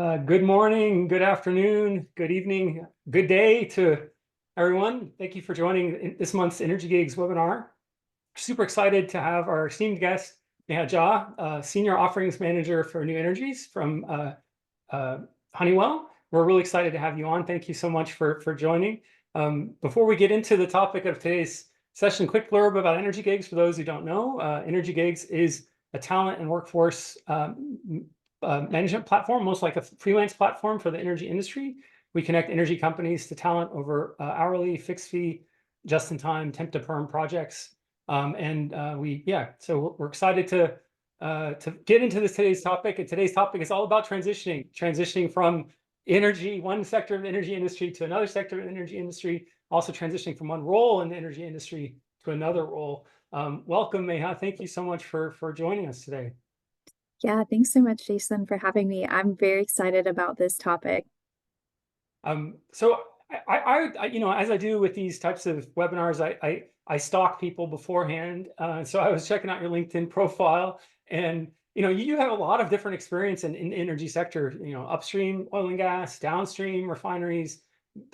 Good morning, good afternoon, good evening, good day to everyone. Thank you for joining this month's Energy Gigs webinar. Super excited to have our esteemed guest, Meha Jha, Senior Offerings Manager for New Energies from Honeywell. We're really excited to have you on. Thank you so much for joining. Before we get into the topic of today's session, quick blurb about Energy Gigs for those who don't know. Energy Gigs is a talent and workforce management platform, most like a freelance platform for the energy industry. We connect energy companies to talent over hourly, fixed fee, just-in-time, temp-to-perm projects. So we're excited to get into today's topic. And today's topic is all about transitioning from one sector of the energy industry to another sector of the energy industry, also transitioning from one role in the energy industry to another role. Welcome, Meha. Thank you so much for joining us today. Yeah, thanks so much, Jason, for having me. I'm very excited about this topic. So as I do with these types of webinars, I stalk people beforehand. So I was checking out your LinkedIn profile, and you have a lot of different experience in the energy sector. Upstream oil and gas, downstream refineries,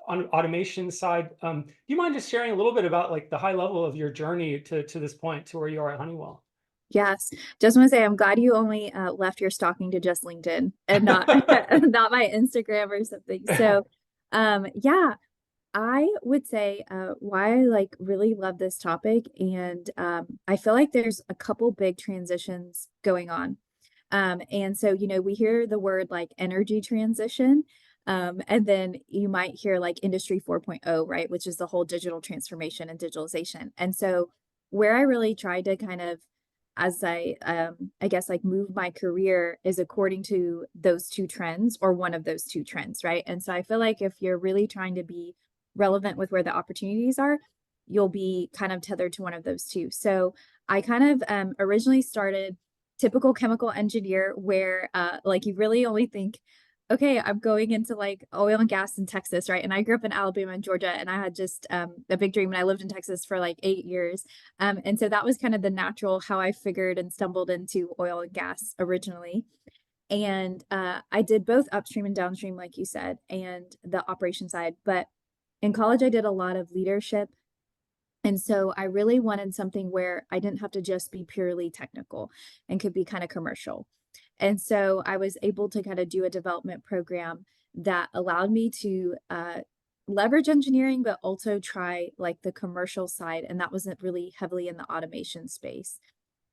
on automation side. Do you mind just sharing a little bit about like the high level of your journey to this point, to where you are at Honeywell? Yes, just want to say I'm glad you only left your stalking to just LinkedIn and not not my Instagram or something. So, yeah, I would say why I really love this topic, and I feel like there's a couple big transitions going on. And so, we hear the word like energy transition, and then you might hear like Industry 4.0, right, which is the whole digital transformation and digitalization. And so, where I really tried to kind of as I guess like move my career is according to those two trends or one of those two trends, right? And so I feel like if you're really trying to be relevant with where the opportunities are, you'll be kind of tethered to one of those two. So I kind of originally started typical chemical engineer where like you really only think, okay, I'm going into like oil and gas in Texas, right? And I grew up in Alabama and Georgia, and I had just a big dream, and I lived in Texas for like 8 years. And so that was kind of the natural how I figured and stumbled into oil and gas originally. And I did both upstream and downstream, like you said, and the operation side. But in college, I did a lot of leadership. And so I really wanted something where I didn't have to just be purely technical and could be kind of commercial. And so I was able to kind of do a development program that allowed me to leverage engineering, but also try like the commercial side. And that wasn't really heavily in the automation space.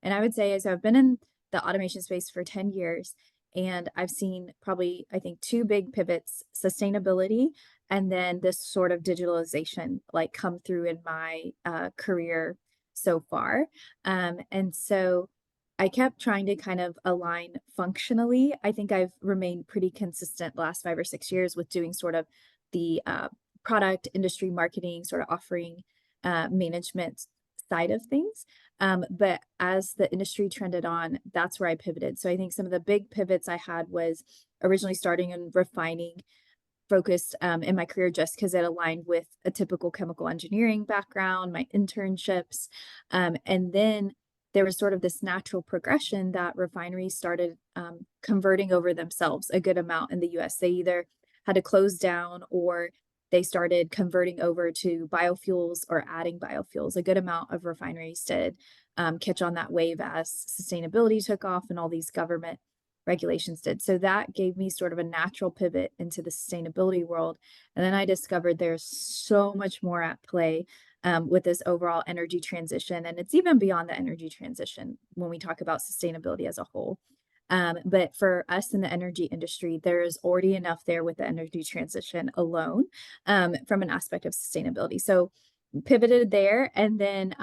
And I would say, as I've been in the automation space for 10 years, and I've seen probably, I think, two big pivots: sustainability and then this sort of digitalization like come through in my career so far. And so I kept trying to kind of align functionally. I think I've remained pretty consistent the last 5 or 6 years with doing sort of the product industry marketing, sort of offering management side of things. But as the industry trended on, that's where I pivoted. So I think some of the big pivots I had was originally starting in refining, focused in my career just because it aligned with a typical chemical engineering background, my internships. And then there was sort of this natural progression that refineries started converting over themselves a good amount in the US. They either had to close down or they started converting over to biofuels or adding biofuels. A good amount of refineries did catch on that wave as sustainability took off and all these government regulations did. So that gave me sort of a natural pivot into the sustainability world. And then I discovered there's so much more at play with this overall energy transition. And it's even beyond the energy transition when we talk about sustainability as a whole. But for us in the energy industry, there is already enough there with the energy transition alone from an aspect of sustainability. So pivoted there. And then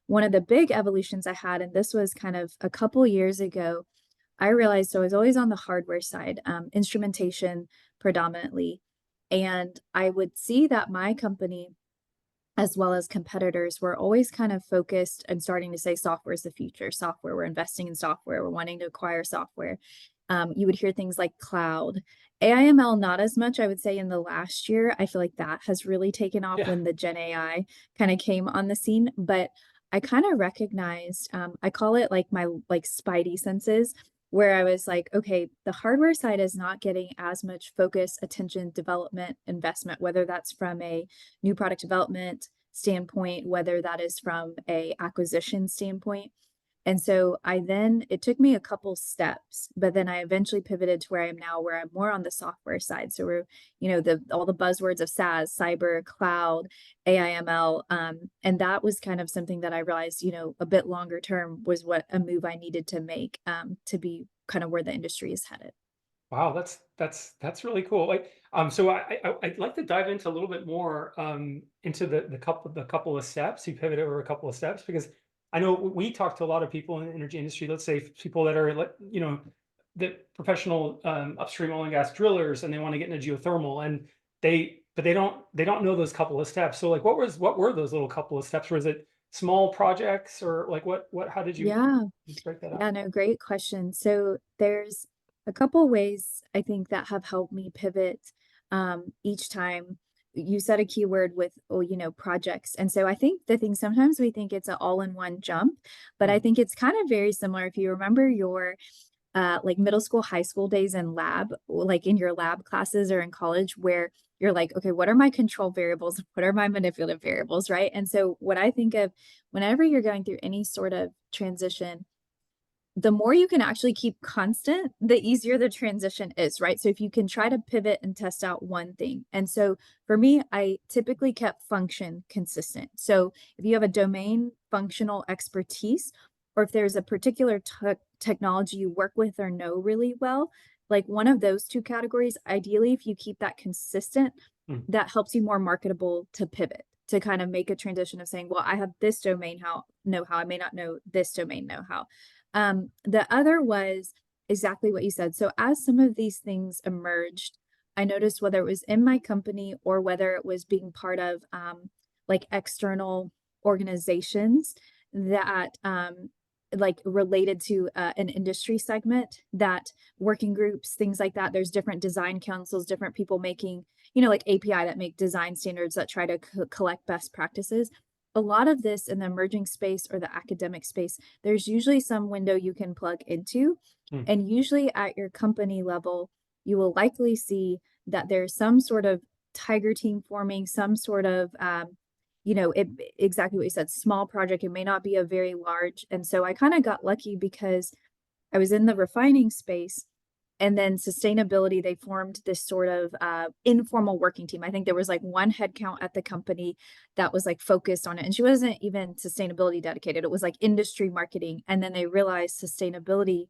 one of the big evolutions I had, and this was kind of a couple years ago, I realized so I was always on the hardware side, instrumentation predominantly. And I would see that my company, as well as competitors, were always kind of focused and starting to say software is the future. Software, we're investing in software, we're wanting to acquire software. You would hear things like cloud. AIML, not as much, I would say, in the last year. I feel like that has really taken off when the Gen AI kind of came on the scene. But I kind of recognized, I call it like my like spidey senses where I was like, okay, the hardware side is not getting as much focus, attention, development, investment, whether that's from a new product development standpoint, whether that is from a acquisition standpoint. And so it took me a couple steps, but then I eventually pivoted to where I am now, where I'm more on the software side. So we're, all the buzzwords of SaaS, cyber, cloud, AI/ML. And that was kind of something that I realized, a bit longer term was what a move I needed to make, to be kind of where the industry is headed. Wow, that's really cool. Like, so I'd like to dive into a little bit more into the couple of steps. You pivot over a couple of steps because I know we talk to a lot of people in the energy industry. Let's say people that are the professional upstream oil and gas drillers, and they want to get into geothermal, and they don't know those couple of steps. So like, what were those little couple of steps? Was it small projects, or like what? How did you Yeah. break that up? Yeah, no, great question. So there's a couple ways I think that have helped me pivot each time. You said a keyword with, oh, projects. And so I think the thing sometimes we think it's an all-in-one jump, but I Mm, think it's kind of very similar. If you remember your like middle school, high school days in lab, like in your lab classes or in college, where you're like, okay, what are my control variables? What are my manipulative variables? Right. And so what I think of whenever you're going through any sort of transition, the more you can actually keep constant, the easier the transition is, right? So if you can try to pivot and test out one thing. And so for me, I typically kept function consistent. So if you have a domain functional expertise, or if there's a particular technology you work with or know really well, like one of those two categories, ideally, if you keep that consistent, mm. that helps you more marketable to pivot, to kind of make a transition of saying, well, I have this domain know how, I may not know this domain know how. The other was exactly what you said. So as some of these things emerged, I noticed whether it was in my company or whether it was being part of like external organizations that like related to an industry segment, that working groups, things like that. There's different design councils, different people making, like API that make design standards that try to collect best practices. A lot of this in the emerging space or the academic space, there's usually some window you can plug into. Mm. And usually at your company level, you will likely see that there's some sort of tiger team forming, some sort of, exactly what you said, small project. It may not be a very large. And so I kind of got lucky because I was in the refining space, and then sustainability, they formed this sort of informal working team. I think there was like one headcount at the company that was like focused on it. And she wasn't even sustainability dedicated. It was like industry marketing. And then they realized sustainability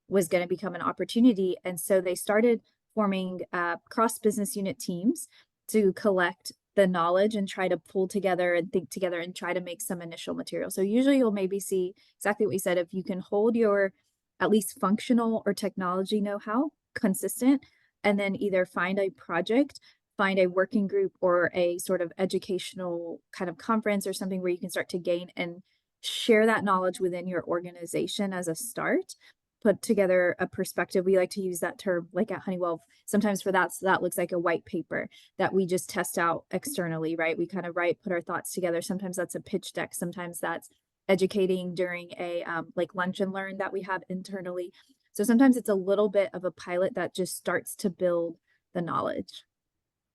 was going to become an opportunity. And so they started forming cross business unit teams to collect the knowledge and try to pull together and think together and try to make some initial material. So usually you'll maybe see exactly what you said. If you can hold your at least functional or technology know-how consistent, and then either find a project, find a working group or a sort of educational kind of conference or something where you can start to gain and share that knowledge within your organization as a start. Put together a perspective. We like to use that term like at Honeywell. Sometimes for that, so that looks like a white paper that we just test out externally, right? We kind of put our thoughts together. Sometimes that's a pitch deck. Sometimes that's educating during a like lunch and learn that we have internally. So sometimes it's a little bit of a pilot that just starts to build the knowledge.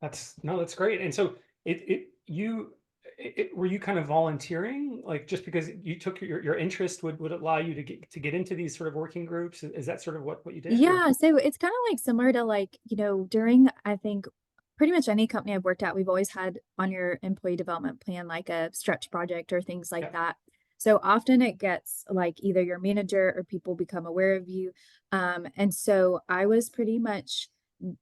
That's great. And so were you kind of volunteering, like just because you took your interest would allow you to get into these sort of working groups? Is that sort of what you did, or? Yeah, so it's kind of like similar to like, during I think pretty much any company I've worked at, we've always had on your employee development plan like a stretch project or things like Yeah. that. So often it gets like either your manager or people become aware of you. And so I was pretty much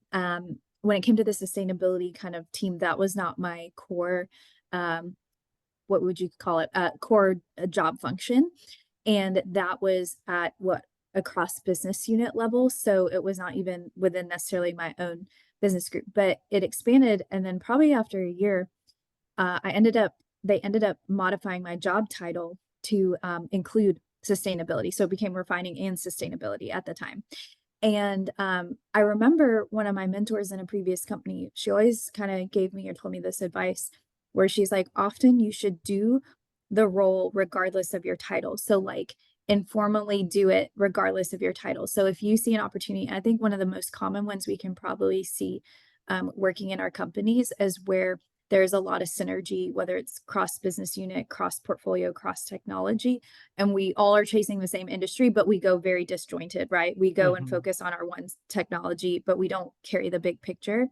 when it came to the sustainability kind of team, that was not my core what would you call it? Core job function. And that was at what across business unit level. So it was not even within necessarily my own business group, but it expanded. And then probably after a year, they ended up modifying my job title to include sustainability. So it became refining and sustainability at the time. And I remember one of my mentors in a previous company, she always kind of gave me or told me this advice where she's like, often you should do the role regardless of your title. So, like, informally do it regardless of your title. So if you see an opportunity, I think one of the most common ones we can probably see working in our companies is where there's a lot of synergy, whether it's cross business unit, cross portfolio, cross technology, and we all are chasing the same industry, but we go very disjointed, right? We go and Mhm. focus on our one technology, but we don't carry the big picture.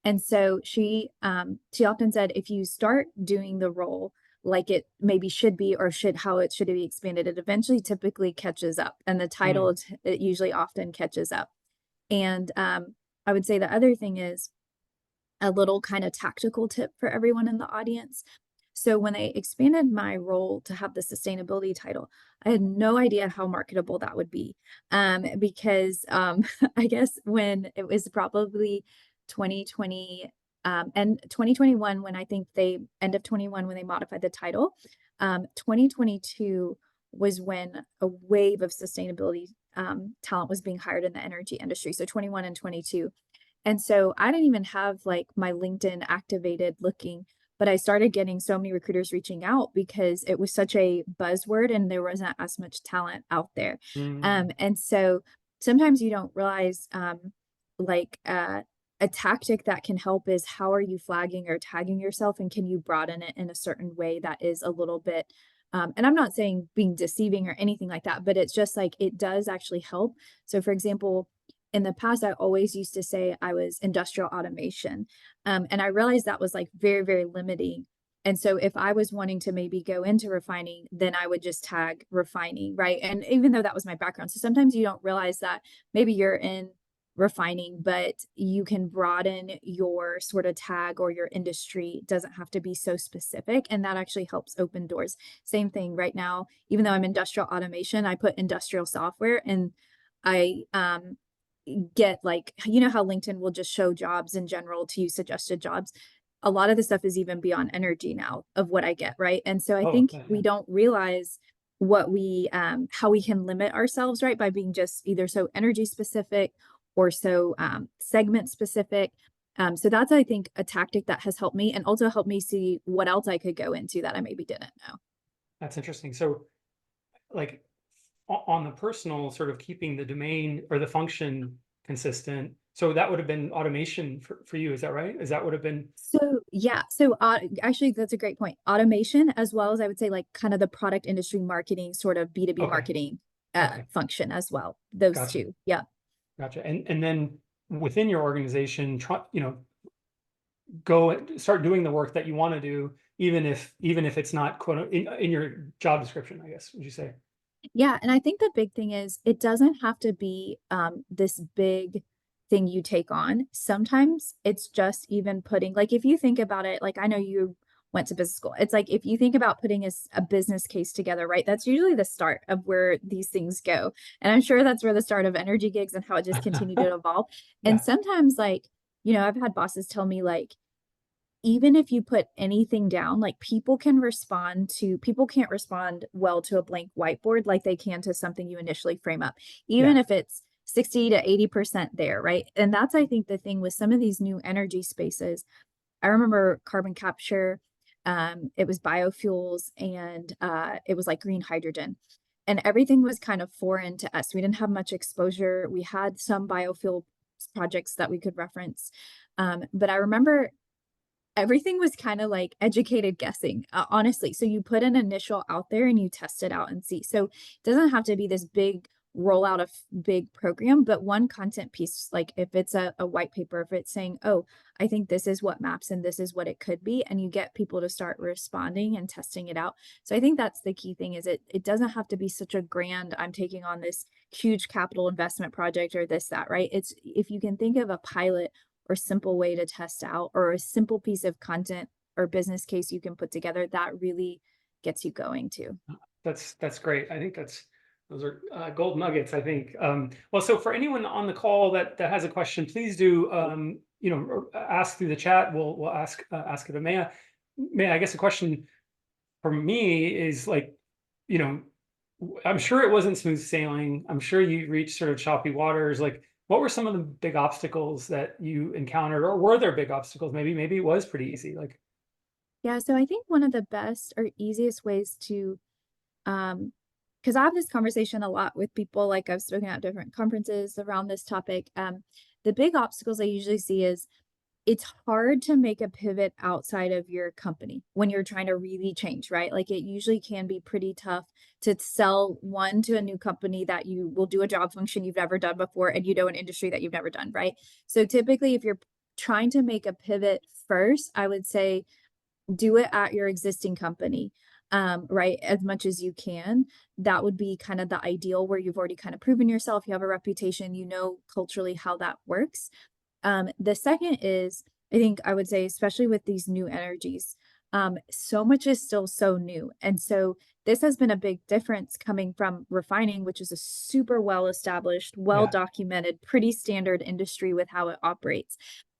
And so she often said, if you start doing the role like it maybe should be, or should how it should be expanded, it eventually typically catches up, and the title Mm. it usually often catches up. And I would say the other thing is a little kind of tactical tip for everyone in the audience. So when they expanded my role to have the sustainability title, I had no idea how marketable that would be. Because I guess when it was probably 2020 and 2021, when I think they end of 21 when they modified the title, 2022 was when a wave of sustainability talent was being hired in the energy industry. So 21 and 22. And so I didn't even have like my LinkedIn activated looking, but I started getting so many recruiters reaching out because it was such a buzzword and there wasn't as much talent out there. Mm. And so sometimes you don't realize like a tactic that can help is how are you flagging or tagging yourself, and can you broaden it in a certain way that is a little bit and I'm not saying being deceiving or anything like that, but it's just like it does actually help. So for example, in the past, I always used to say I was industrial automation. And I realized that was like very, very limiting. And so if I was wanting to maybe go into refining, then I would just tag refining, right? And even though that was my background, so sometimes you don't realize that maybe you're in refining, but you can broaden your sort of tag, or your industry doesn't have to be so specific. And that actually helps open doors. Same thing right now, even though I'm industrial automation, I put industrial software, and I get like, you know how LinkedIn will just show jobs in general to you, suggested jobs. A lot of the stuff is even beyond energy now of what I get, right? And so I Oh, think okay, yeah. we don't realize what we how we can limit ourselves, right? By being just either so energy specific or so segment specific. So that's, I think, a tactic that has helped me, and also helped me see what else I could go into that I maybe didn't know. That's interesting. So, like, on the personal, sort of keeping the domain or the function consistent. So that would have been automation for you. Is that right? Is that would have been So yeah, so actually that's a great point. Automation, as well as I would say like kind of the product industry marketing, sort of B2B okay? marketing Okay, function as well. Those gotcha, two. Yeah. gotcha. And then within your organization, try, go start doing the work that you want to do, even if it's not quote in your job description, I guess, would you say? Yeah, and I think the big thing is it doesn't have to be this big thing you take on. Sometimes it's just even putting, like, if you think about it, like I know you went to business school. It's like if you think about putting a business case together, right? That's usually the start of where these things go. And I'm sure that's where the start of energy gigs and how it just continued to evolve. And Yeah, sometimes like, I've had bosses tell me like even if you put anything down, like people can't respond well to a blank whiteboard like they can to something you initially frame up, even yeah. if it's 60 to 80% there, right? And that's, I think, the thing with some of these new energy spaces. I remember carbon capture, it was biofuels, and it was like green hydrogen. And everything was kind of foreign to us. We didn't have much exposure. We had some biofuel projects that we could reference. But I remember everything was kind of like educated guessing, honestly. So you put an initial out there and you test it out and see. So it doesn't have to be this big rollout of big program, but one content piece, like if it's a white paper, if it's saying, oh, I think this is what maps and this is what it could be, and you get people to start responding and testing it out. So I think that's the key thing, is it doesn't have to be such a grand, I'm taking on this huge capital investment project or this, that, right? It's if you can think of a pilot or simple way to test out, or a simple piece of content or business case you can put together, that really gets you going too. That's great. I think those are gold nuggets, I think. Well, so for anyone on the call that has a question, please do ask through the chat. We'll ask it of Maya. Maya, I guess a question for me is like, you know, I'm sure it wasn't smooth sailing. I'm sure you reached sort of choppy waters. Like, what were some of the big obstacles that you encountered, or were there big obstacles? Maybe it was pretty easy. Like, Yeah, so I think one of the best or easiest ways to um, because I have this conversation a lot with people, like I've spoken at different conferences around this topic. The big obstacles I usually see is it's hard to make a pivot outside of your company when you're trying to really change, right? Like it usually can be pretty tough to sell one to a new company that you will do a job function you've never done before and you know an industry that you've never done, right? So typically if you're trying to make a pivot first, I would say do it at your existing company, right? As much as you can. That would be kind of the ideal where you've already kind of proven yourself, you have a reputation, you know culturally how that works. The second is, I think I would say, especially with these new energies, so much is still so new. And so this has been a big difference coming from refining, which is a super well established, well Yeah. documented, pretty standard industry with how it operates.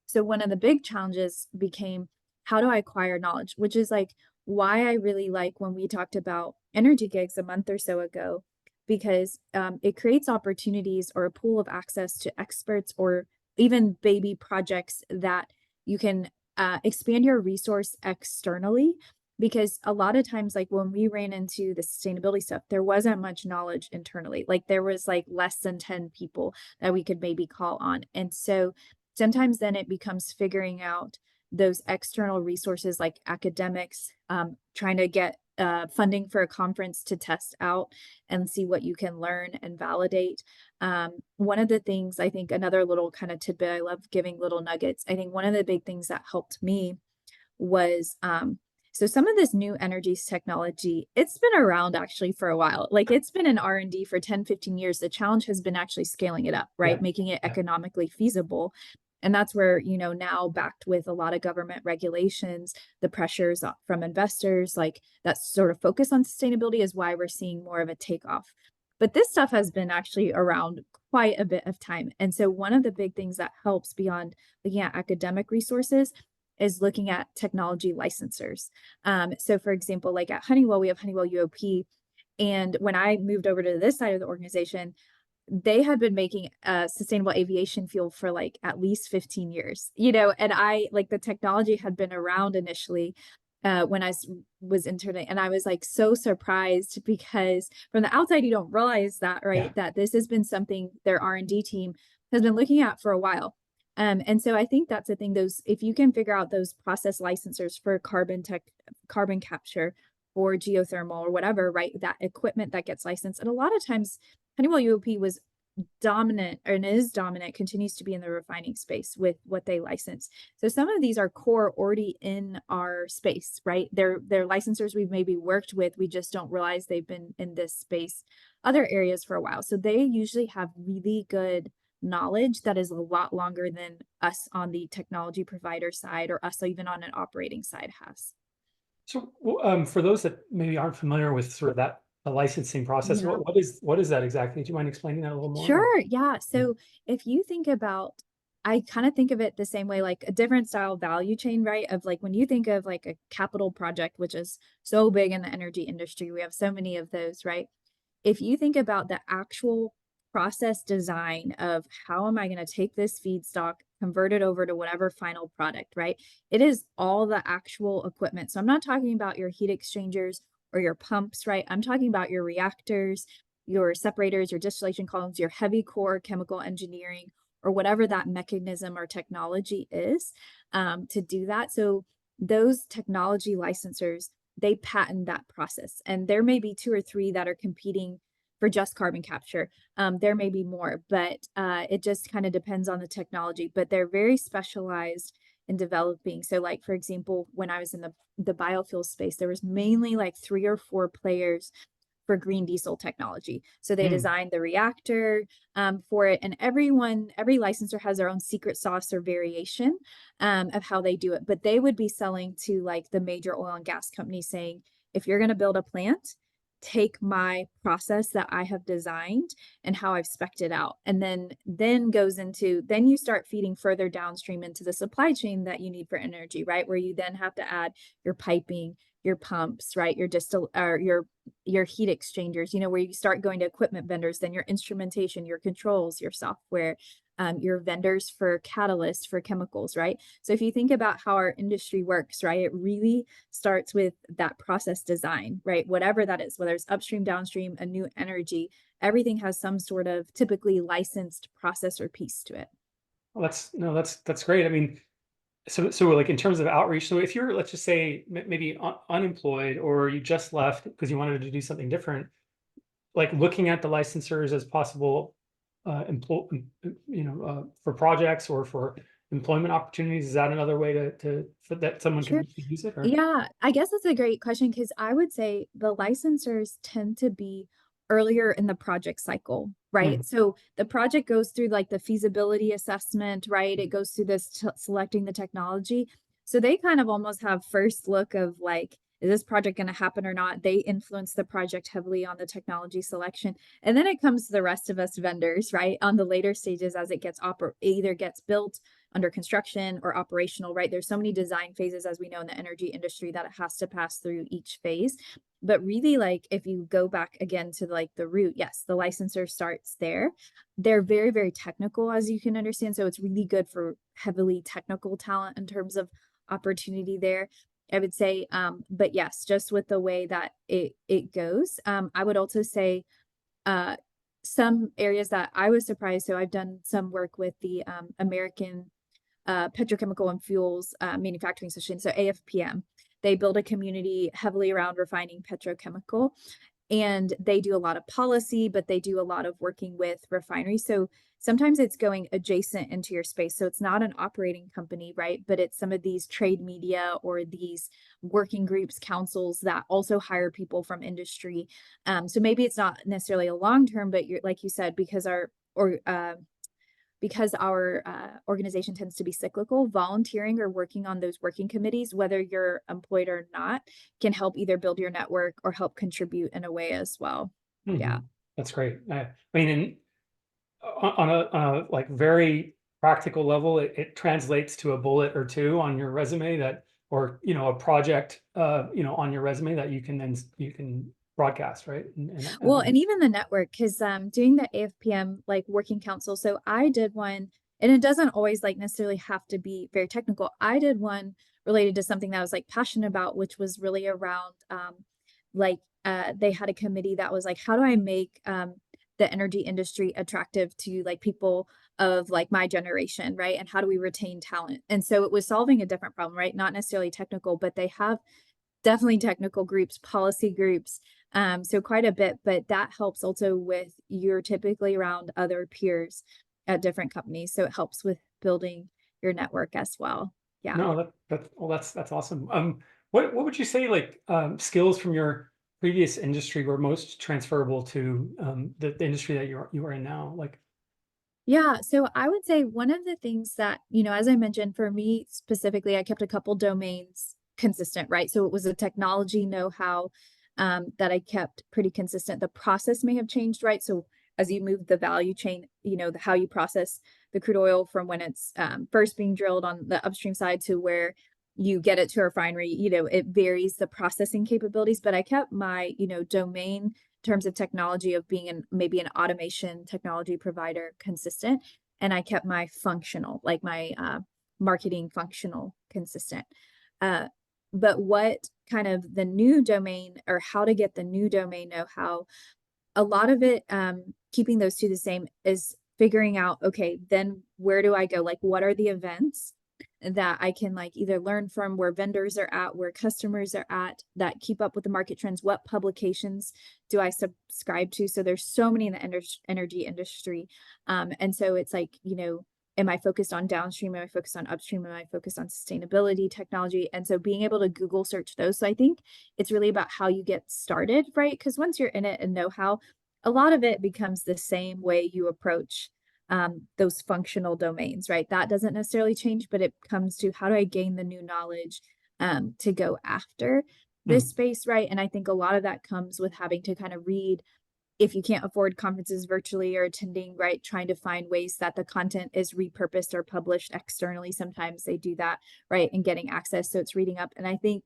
So one of the big challenges became how do I acquire knowledge, which is like why I really like when we talked about energy gigs a month or so ago, because it creates opportunities or a pool of access to experts or even baby projects that you can expand your resource externally. Because a lot of times, like when we ran into the sustainability stuff, there wasn't much knowledge internally. Like there was like less than 10 people that we could maybe call on. And so sometimes then it becomes figuring out those external resources like academics, trying to get funding for a conference to test out and see what you can learn and validate. One of the things I think, another little kind of tidbit, I love giving little nuggets. I think one of the big things that helped me was so some of this new energies technology, it's been around actually for a while. Like it's been in R&D for 10, 15 years. The challenge has been actually scaling it up, right? Yeah. Making it Yeah. economically feasible. And that's where, you know, now backed with a lot of government regulations, the pressures from investors, like that sort of focus on sustainability is why we're seeing more of a takeoff. But this stuff has been actually around quite a bit of time. And so one of the big things that helps beyond looking at academic resources is looking at technology licensors. So for example, like at Honeywell, we have Honeywell UOP. And when I moved over to this side of the organization, they had been making sustainable aviation fuel for like at least 15 years, you know, and I like the technology had been around initially when I was interning, and I was like so surprised because from the outside you don't realize that, right? Yeah. That this has been something their R&D team has been looking at for a while. And so I think that's the thing, those if you can figure out those process licensors for carbon capture or geothermal or whatever, right? That equipment that gets licensed. And a lot of times Honeywell UOP was dominant and is dominant, continues to be in the refining space with what they license. So some of these are core already in our space, right? They're licensors we've maybe worked with. We just don't realize they've been in this space, other areas for a while. So they usually have really good knowledge that is a lot longer than us on the technology provider side or us even on an operating side has. So, for those that maybe aren't familiar with sort of that the licensing process, Yeah. what is that exactly? Do you mind explaining that a little more? Sure. Yeah. Yeah. So if you think about, I kind of think of it the same way, like a different style value chain, right? Of like when you think of like a capital project, which is so big in the energy industry, we have so many of those, right? If you think about the actual process design of how am I going to take this feedstock, convert it over to whatever final product, right? It is all the actual equipment. So I'm not talking about your heat exchangers or your pumps, right? I'm talking about your reactors, your separators, your distillation columns, your heavy core chemical engineering, or whatever that mechanism or technology is to do that. So those technology licensors, they patent that process. And there may be two or three that are competing for just carbon capture. There may be more, but it just kind of depends on the technology. But they're very specialized in developing. So, like for example, when I was in the biofuel space, there was mainly like 3 or 4 players for green diesel technology. So they Mm. designed the reactor for it, and every licensor has their own secret sauce or variation of how they do it. But they would be selling to like the major oil and gas companies, saying, if you're going to build a plant, take my process that I have designed and how I've spec'd it out. And then goes into, then you start feeding further downstream into the supply chain that you need for energy, right? Where you then have to add your piping, your pumps, right? Your or your heat exchangers, you know, where you start going to equipment vendors, then your instrumentation, your controls, your software, your vendors for catalysts, for chemicals, right? So if you think about how our industry works, right, it really starts with that process design, right? Whatever that is, whether it's upstream, downstream, a new energy, everything has some sort of typically licensed process or piece to it. Well, that's great. I mean, so like in terms of outreach, so if you're, let's just say maybe unemployed, or you just left because you wanted to do something different, like looking at the licensors as possible for projects or for employment opportunities, is that another way that someone Sure. can use it? Or Yeah, I guess that's a great question because I would say the licensors tend to be earlier in the project cycle, right? Mhm. So the project goes through like the feasibility assessment, right? It goes through this selecting the technology. So they kind of almost have first look of like, is this project going to happen or not? They influence the project heavily on the technology selection. And then it comes to the rest of us vendors, right? On the later stages as it gets either gets built under construction or operational, right? There's so many design phases, as we know, in the energy industry that it has to pass through each phase. But really, like if you go back again to like the root, yes, the licensor starts there. They're very, very technical, as you can understand. So it's really good for heavily technical talent in terms of opportunity there. I would say, but yes, just with the way that it goes. I would also say uh some areas that I was surprised. So I've done some work with the American Petrochemical and Fuels Manufacturing Association, so AFPM. They build a community heavily around refining petrochemical, and they do a lot of policy, but they do a lot of working with refineries. So sometimes it's going adjacent into your space. So it's not an operating company, right? But it's some of these trade media or these working groups, councils that also hire people from industry. So maybe it's not necessarily a long term, but you're like you said, because our organization tends to be cyclical, volunteering or working on those working committees, whether you're employed or not, can help either build your network or help contribute in a way as well. Yeah. That's great. I mean, on a like very practical level, it translates to a bullet or two on your resume or a project on your resume that you can broadcast, right? Well, and even the network, because doing the AFPM like working council. So I did one, and it doesn't always like necessarily have to be very technical. I did one related to something that I was like passionate about, which was really around they had a committee that was like, how do I make the energy industry attractive to like people of like my generation, right? And how do we retain talent? And so it was solving a different problem, right? Not necessarily technical, but they have definitely technical groups, policy groups, so quite a bit, but that helps also with you're typically around other peers at different companies. So it helps with building your network as well. Yeah. No, that's awesome. What would you say, like, skills from your previous industry were most transferable to the industry that you are in now? Like, Yeah, so I would say one of the things that, as I mentioned, for me specifically, I kept a couple domains consistent, right? So it was a technology know-how that I kept pretty consistent. The process may have changed, right? So as you move the value chain, how you process the crude oil from when it's first being drilled on the upstream side to where you get it to a refinery, it varies the processing capabilities, but I kept my, domain terms of technology of being maybe an automation technology provider consistent. And I kept my functional, like my marketing functional consistent. Uh, but what kind of the new domain or how to get the new domain know-how, a lot of it, keeping those two the same is figuring out, okay, then where do I go? Like, what are the events that I can like either learn from where vendors are at, where customers are at that keep up with the market trends? What publications do I subscribe to? So there's so many in the energy industry. And so it's like, am I focused on downstream? Am I focused on upstream? Am I focused on sustainability technology? And so being able to Google search those. So I think it's really about how you get started, right? Because once you're in it and know how, a lot of it becomes the same way you approach those functional domains, right? That doesn't necessarily change, but it comes to how do I gain the new knowledge to go after this mm, space, right? And I think a lot of that comes with having to kind of read if you can't afford conferences virtually or attending, right? Trying to find ways that the content is repurposed or published externally. Sometimes they do that, right? And getting access. So it's reading up. And I think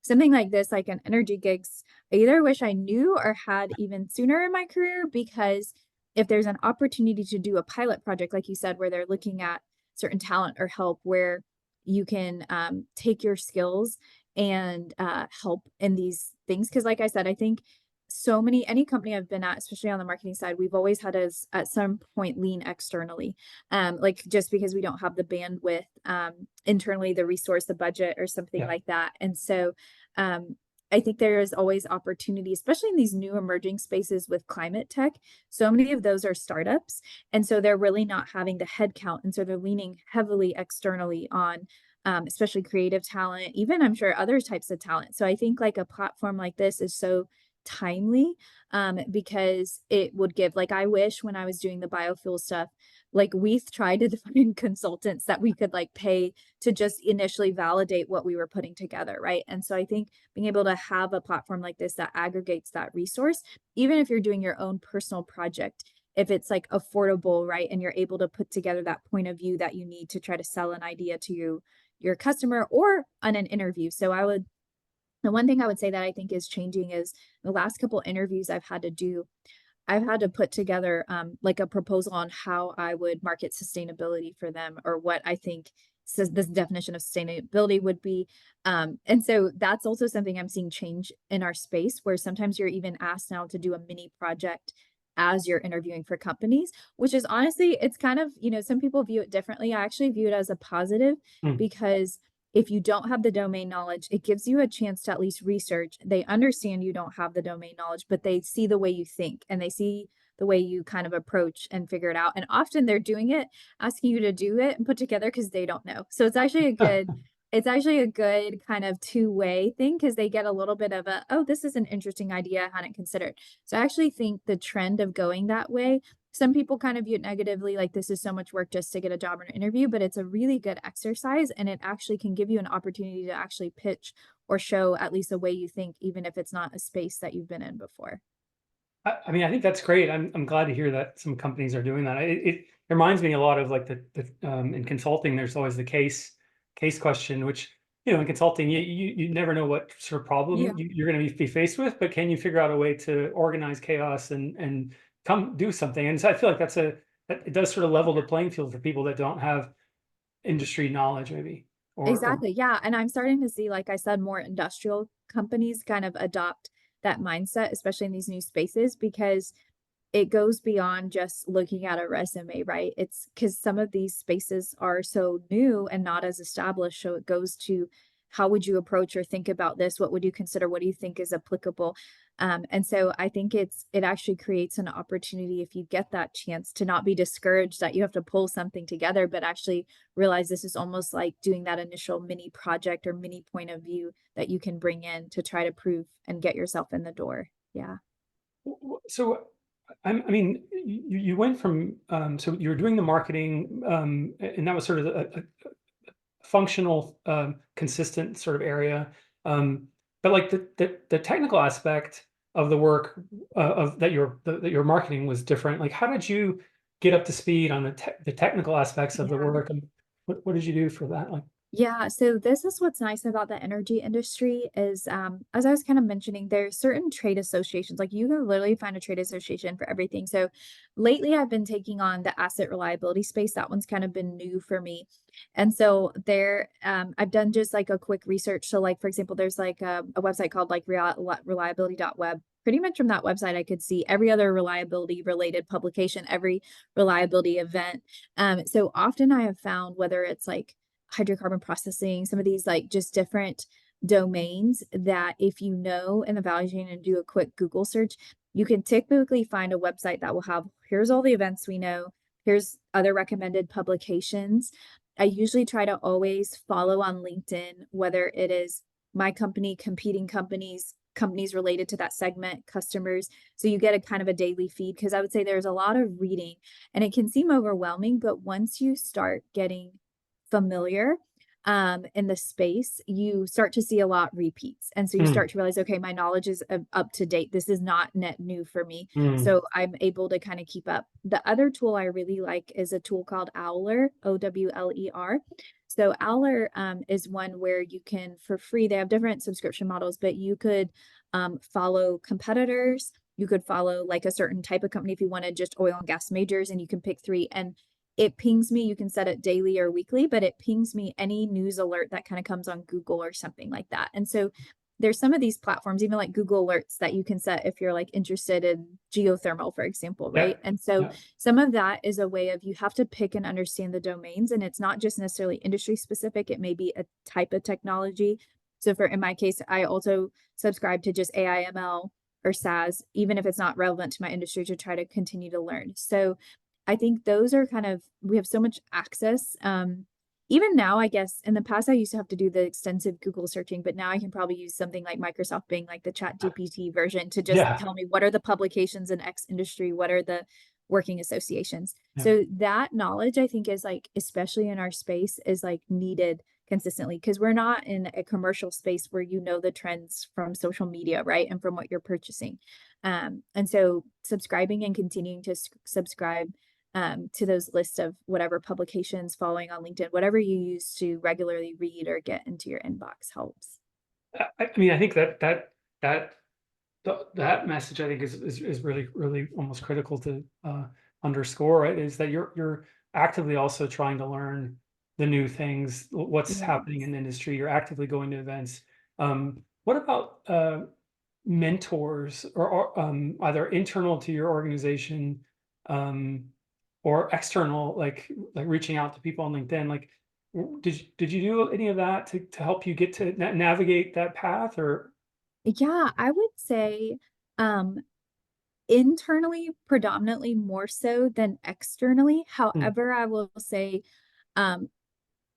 something like this, like an energy gigs, I either wish I knew or had even sooner in my career because if there's an opportunity to do a pilot project, like you said, where they're looking at certain talent or help, where you can take your skills and help in these things. Because like I said, I think any company I've been at, especially on the marketing side, we've always had to at some point lean externally, like just because we don't have the bandwidth internally, the resource, the budget, or something Yeah. like that. And so I think there is always opportunity, especially in these new emerging spaces with climate tech. So many of those are startups, and so they're really not having the headcount, and so they're leaning heavily externally on especially creative talent, even I'm sure other types of talent. So I think like a platform like this is so timely because it would give, like, I wish when I was doing the biofuel stuff, like we tried to find consultants that we could like pay to just initially validate what we were putting together, right? And so I think being able to have a platform like this that aggregates that resource, even if you're doing your own personal project, if it's like affordable, right, and you're able to put together that point of view that you need to try to sell an idea to your customer or on an interview. So the one thing I would say that I think is changing is the last couple interviews I've had to do, I've had to put together like a proposal on how I would market sustainability for them, or what I think says this definition of sustainability would be. And so that's also something I'm seeing change in our space, where sometimes you're even asked now to do a mini project as you're interviewing for companies, which is honestly, it's kind of, some people view it differently. I actually view it as a positive, Mm. because if you don't have the domain knowledge, it gives you a chance to at least research. They understand you don't have the domain knowledge, but they see the way you think, and they see the way you kind of approach and figure it out. And often they're doing it, asking you to do it and put together because they don't know. So it's actually a good kind of two-way thing, because they get a little bit of a, oh, this is an interesting idea I hadn't considered. So I actually think the trend of going that way, some people kind of view it negatively, like this is so much work just to get a job or an interview, but it's a really good exercise, and it actually can give you an opportunity to actually pitch or show at least the way you think, even if it's not a space that you've been in before. I mean, I think that's great. I'm glad to hear that some companies are doing that. It reminds me a lot of like the in consulting, there's always the case question, which, in consulting, you never know what sort of problem Yeah. you're going to be faced with, but can you figure out a way to organize chaos and come do something? And so I feel like that it does sort of level the playing field for people that don't have industry knowledge, maybe, or Exactly. Yeah. And I'm starting to see, like I said, more industrial companies kind of adopt that mindset, especially in these new spaces, because it goes beyond just looking at a resume, right? It's because some of these spaces are so new and not as established. So it goes to, how would you approach or think about this? What would you consider? What do you think is applicable? And so I think it actually creates an opportunity, if you get that chance, to not be discouraged that you have to pull something together, but actually realize this is almost like doing that initial mini project or mini point of view that you can bring in to try to prove and get yourself in the door. Yeah. so. I mean, you went from so you were doing the marketing, and that was sort of a functional, consistent sort of area. But like the technical aspect of the work, of that your marketing was different. Like, how did you get up to speed on the technical aspects of the Yeah. work, and what did you do for that? Like, Yeah, so this is what's nice about the energy industry is, as I was kind of mentioning, there's certain trade associations, like you can literally find a trade association for everything. So lately I've been taking on the asset reliability space. That one's kind of been new for me. And so I've done just like a quick research. So like, for example, there's like a website called like reliability.web. Pretty much from that website, I could see every other reliability related publication, every reliability event. So often I have found, whether it's like hydrocarbon processing, some of these like just different domains, that if you know in the value chain and do a quick Google search, you can typically find a website that will have, here's all the events we know, here's other recommended publications. I usually try to always follow on LinkedIn, whether it is my company, competing companies, companies related to that segment, customers. So you get a kind of a daily feed, because I would say there's a lot of reading and it can seem overwhelming, but once you start getting familiar in the space, you start to see a lot repeats. And so you mm, start to realize, okay, my knowledge is up to date. This is not net new for me. mm, So I'm able to kind of keep up. The other tool I really like is a tool called Owler, Owler. So Owler is one where you can, for free, they have different subscription models, but you could follow competitors. you could follow like a certain type of company if you wanted just oil and gas majors, and you can pick three, and it pings me. You can set it daily or weekly, but it pings me any news alert that kind of comes on Google or something like that. And so there's some of these platforms, even like Google Alerts, that you can set if you're like interested in geothermal, for example, Yeah. right? And so Yeah. some of that is a way of, you have to pick and understand the domains, and it's not just necessarily industry specific. It may be a type of technology. So in my case, I also subscribe to just AI/ML or SaaS, even if it's not relevant to my industry, to try to continue to learn. So I think those are kind of, we have so much access. Even now, I guess in the past, I used to have to do the extensive Google searching, but now I can probably use something like Microsoft Bing, like the Chat GPT version, to just Yeah. tell me what are the publications in X industry, what are the working associations. Yeah. So that knowledge, I think, is like, especially in our space, is like needed consistently, because we're not in a commercial space where you know the trends from social media, right? And from what you're purchasing. And so subscribing and continuing to subscribe to those lists of whatever publications, following on LinkedIn, whatever you use to regularly read or get into your inbox helps. I mean, I think that that message, I think, is really, really almost critical to underscore. It is that you're actively also trying to learn the new things, what's happening Yes. in the industry. You're actively going to events. What about mentors, or either internal to your organization, um, or external, like reaching out to people on LinkedIn? Like, did you do any of that to help you get to navigate that path, or? Yeah, I would say um internally predominantly more so than externally. Hmm. However, I will say um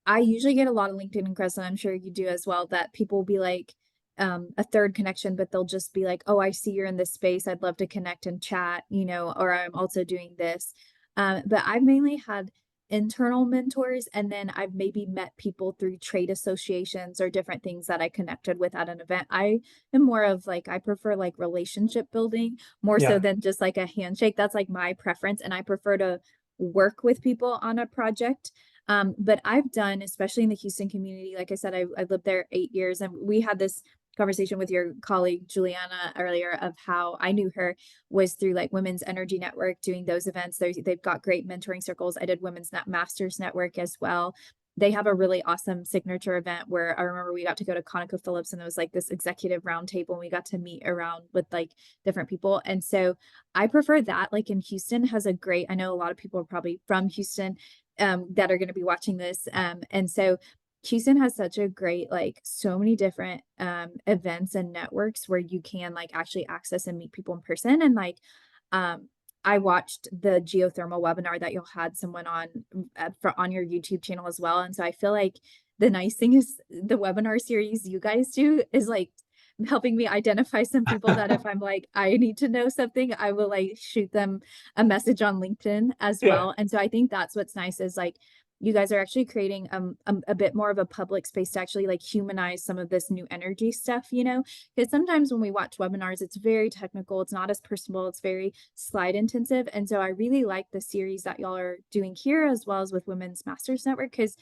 I usually get a lot of LinkedIn requests, and I'm sure you do as well, that people will be like, a third connection, but they'll just be like, oh, I see you're in this space. I'd love to connect and chat, or I'm also doing this. But I've mainly had internal mentors, and then I've maybe met people through trade associations or different things that I connected with at an event. I am more of like, I prefer like relationship building more so Yeah. than just like a handshake. That's like my preference. And I prefer to work with people on a project. But I've done, especially in the Houston community, like I said, I lived there 8 years, and we had this conversation with your colleague Juliana earlier of how I knew her was through like Women's Energy Network, doing those events. They've got great mentoring circles. I did Women's Masters Network as well. They have a really awesome signature event where I remember we got to go to ConocoPhillips, and there was like this executive roundtable, and we got to meet around with like different people. And so I prefer that. Like in Houston has a great, I know a lot of people are probably from Houston that are going to be watching this. And so Houston has such a great, like so many different events and networks where you can like actually access and meet people in person. And like, um, I watched the geothermal webinar that you'll had someone on on your YouTube channel as well. And so I feel like the nice thing is the webinar series you guys do is like helping me identify some people that if I'm like, I need to know something, I will like shoot them a message on LinkedIn as Yeah. well. And so I think that's what's nice is like, you guys are actually creating a bit more of a public space to actually like humanize some of this new energy stuff, because sometimes when we watch webinars, it's very technical, it's not as personable, it's very slide intensive. And so I really like the series that y'all are doing here, as well as with Women's Masters Network, because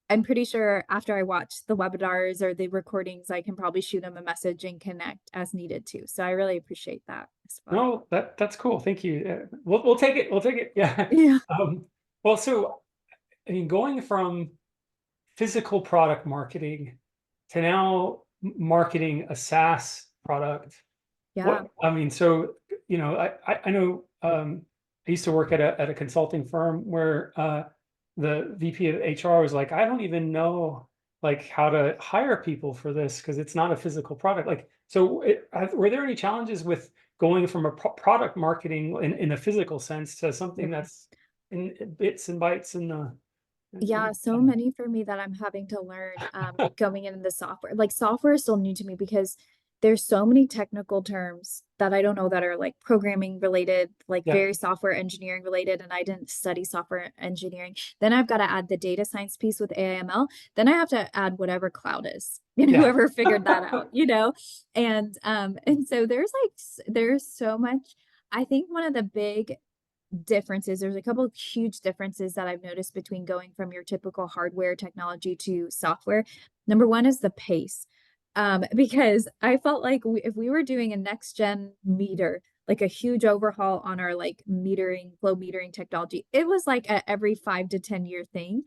I'm pretty sure after I watch the webinars or the recordings, I can probably shoot them a message and connect as needed too. So I really appreciate that as well. No, that's cool. Thank you. We'll take it. We'll take it. Yeah. Yeah. Well, so I mean, going from physical product marketing to now marketing a SaaS product. Yeah. What I mean, so I know, I used to work at a consulting firm where the VP of HR was like, I don't even know like how to hire people for this because it's not a physical product. Like, so were there any challenges with going from a product marketing in a physical sense to something Yeah. that's in bits and bytes in the? Yeah, so many for me that I'm having to learn going into the software. Like software is still new to me because there's so many technical terms that I don't know that are like programming related, like Yeah. very software engineering related, and I didn't study software engineering. Then I've got to add the data science piece with AI/ML. Then I have to add whatever cloud is, Yeah. whoever figured that out. And so there's so much. I think one of the big differences. There's a couple of huge differences that I've noticed between going from your typical hardware technology to software. Number one is the pace. Because I felt like if we were doing a next gen meter, like a huge overhaul on our like metering, flow metering technology. It was like a every 5 to 10 year thing.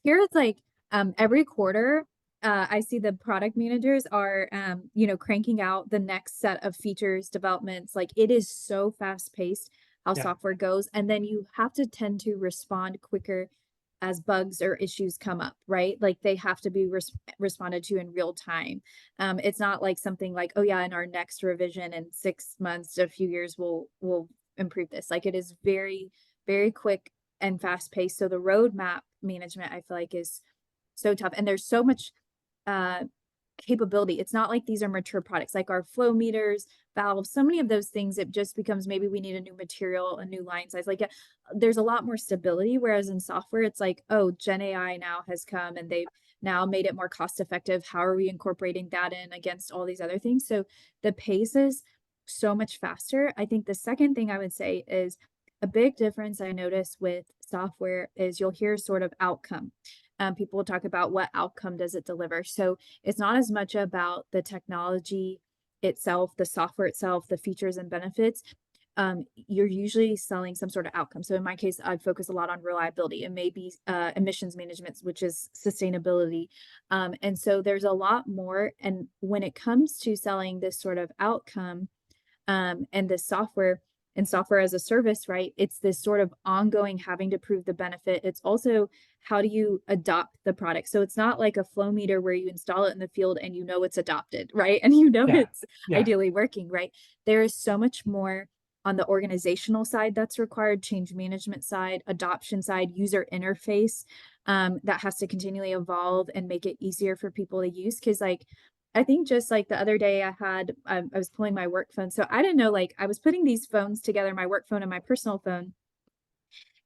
Here it's like every quarter, I see the product managers are you know, cranking out the next set of features, developments. Like it is so fast paced how Yeah. software goes. And then you have to tend to respond quicker as bugs or issues come up, right? Like they have to be responded to in real time. It's not like something like, oh yeah, in our next revision in 6 months to a few years, we'll improve this. Like it is very, very quick and fast paced. So the roadmap management, I feel like, is so tough. And there's so much uh capability. It's not like these are mature products, like our flow meters, valves, so many of those things, it just becomes maybe we need a new material, a new line size. Like there's a lot more stability. Whereas in software, it's like, oh, Gen AI now has come and they've now made it more cost effective. How are we incorporating that in against all these other things? So the pace is so much faster. I think the second thing I would say is a big difference I notice with software is you'll hear sort of outcome. People will talk about what outcome does it deliver. So it's not as much about the technology itself, the software itself, the features and benefits. You're usually selling some sort of outcome. So in my case, I'd focus a lot on reliability and maybe emissions management, which is sustainability. And so there's a lot more. And when it comes to selling this sort of outcome, and this software and software as a service, right? It's this sort of ongoing having to prove the benefit. It's also how do you adopt the product? So it's not like a flow meter where you install it in the field and you know it's adopted, right? And you know Yeah. it's Yeah. ideally working, right? There is so much more on the organizational side that's required, change management side, adoption side, user interface, that has to continually evolve and make it easier for people to use. Cause like I think just like the other day I was pulling my work phone. So I didn't know, like I was putting these phones together, my work phone and my personal phone.